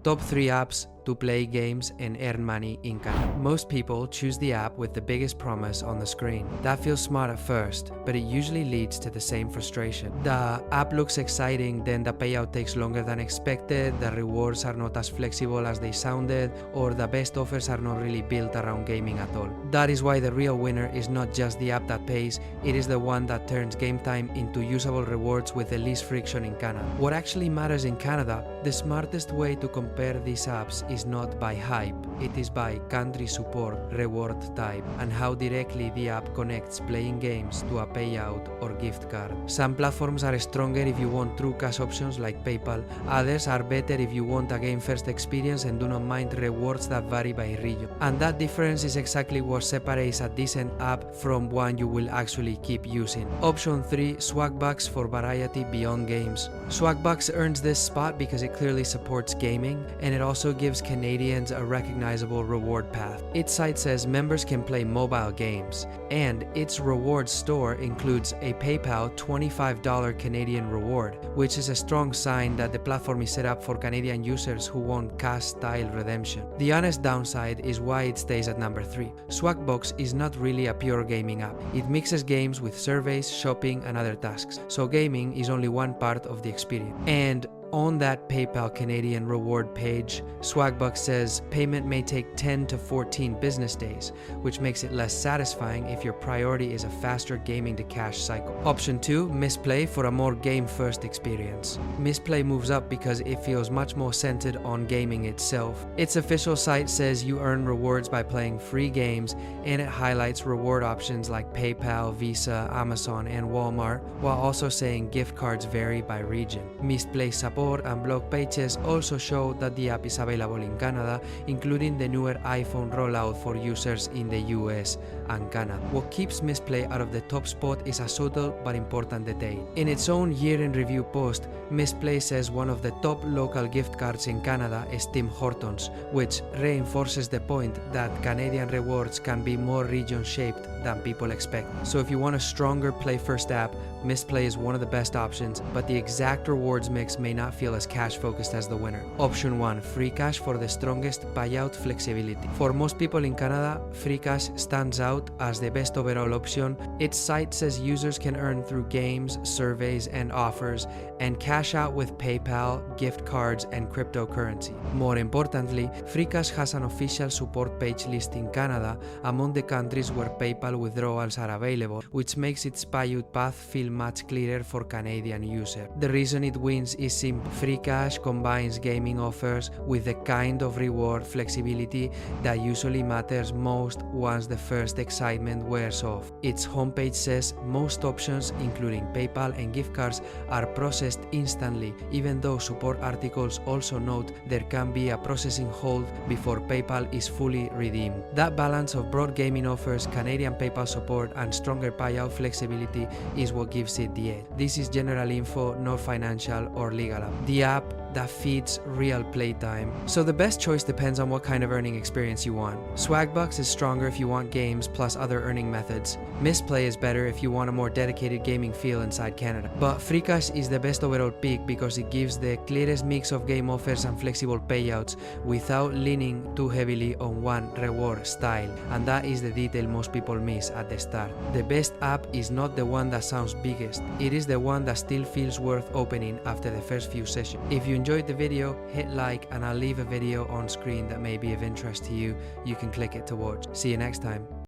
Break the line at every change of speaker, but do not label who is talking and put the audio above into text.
Top 3 apps to play games and earn money in Canada. Most people choose the app with the biggest promise on the screen. That feels smart at first, but it usually leads to the same frustration. The app looks exciting, then the payout takes longer than expected, the rewards are not as flexible as they sounded, or the best offers are not really built around gaming at all. That is why the real winner is not just the app that pays, it is the one that turns game time into usable rewards with the least friction in Canada. What actually matters in Canada, the smartest way to compare these apps is not by hype, it is by country support, reward type, and how directly the app connects playing games to a payout or gift card. Some platforms are stronger if you want true cash options like PayPal, others are better if you want a game-first experience and do not mind rewards that vary by region. And that difference is exactly what separates a decent app from one you will actually keep using. Option 3. Swagbucks for variety beyond games. Swagbucks earns this spot because it clearly supports gaming, and it also gives Canadians a recognizable reward path. Its site says members can play mobile games, and its rewards store includes a PayPal $25 Canadian reward, which is a strong sign that the platform is set up for Canadian users who want cash-style redemption. The honest downside is why it stays at number 3. Swagbucks is not really a pure gaming app. It mixes games with surveys, shopping, and other tasks, so gaming is only one part of the experience. And on that PayPal Canadian reward page, Swagbucks says payment may take 10 to 14 business days, which makes it less satisfying if your priority is a faster gaming to cash cycle. Option 2. Misplay for a more game-first experience. Misplay moves up because it feels much more centered on gaming itself. Its official site says you earn rewards by playing free games, and it highlights reward options like PayPal, Visa, Amazon, and Walmart, while also saying gift cards vary by region. Misplay support and blog pages also show that the app is available in Canada, including the newer iPhone rollout for users in the US and Canada. What keeps Misplay out of the top spot is a subtle but important detail. In its own year-in-review post, Misplay says one of the top local gift cards in Canada is Tim Hortons, which reinforces the point that Canadian rewards can be more region-shaped than people expect. So if you want a stronger play-first app, Misplay is one of the best options, but the exact rewards mix may not feel as cash-focused as the winner. Option 1. Free cash for the strongest payout flexibility. For most people in Canada, free cash stands out as the best overall option. Its site says users can earn through games, surveys, and offers, and cash out with PayPal, gift cards, and cryptocurrency. More importantly, free cash has an official support page list in Canada among the countries where PayPal withdrawals are available, which makes its payout path feel much clearer for Canadian users. The reason it wins is simple. Free cash combines gaming offers with the kind of reward flexibility that usually matters most once the first excitement wears off. Its homepage says most options, including PayPal and gift cards, are processed instantly, even though support articles also note there can be a processing hold before PayPal is fully redeemed. That balance of broad gaming offers, Canadian PayPal support, and stronger payout flexibility is what gives it the edge. This is general info, not financial or legal app. The app that feeds real playtime. So the best choice depends on what kind of earning experience you want. Swagbucks is stronger if you want games plus other earning methods. Misplay is better if you want a more dedicated gaming feel inside Canada. But free cash is the best overall pick because it gives the clearest mix of game offers and flexible payouts without leaning too heavily on one reward style, and that is the detail most people miss at the start. The best app is not the one that sounds biggest, it is the one that still feels worth opening after the first few sessions. If you enjoyed the video, hit like, and I'll leave a video on screen that may be of interest to you. You can click it to watch. See you next time.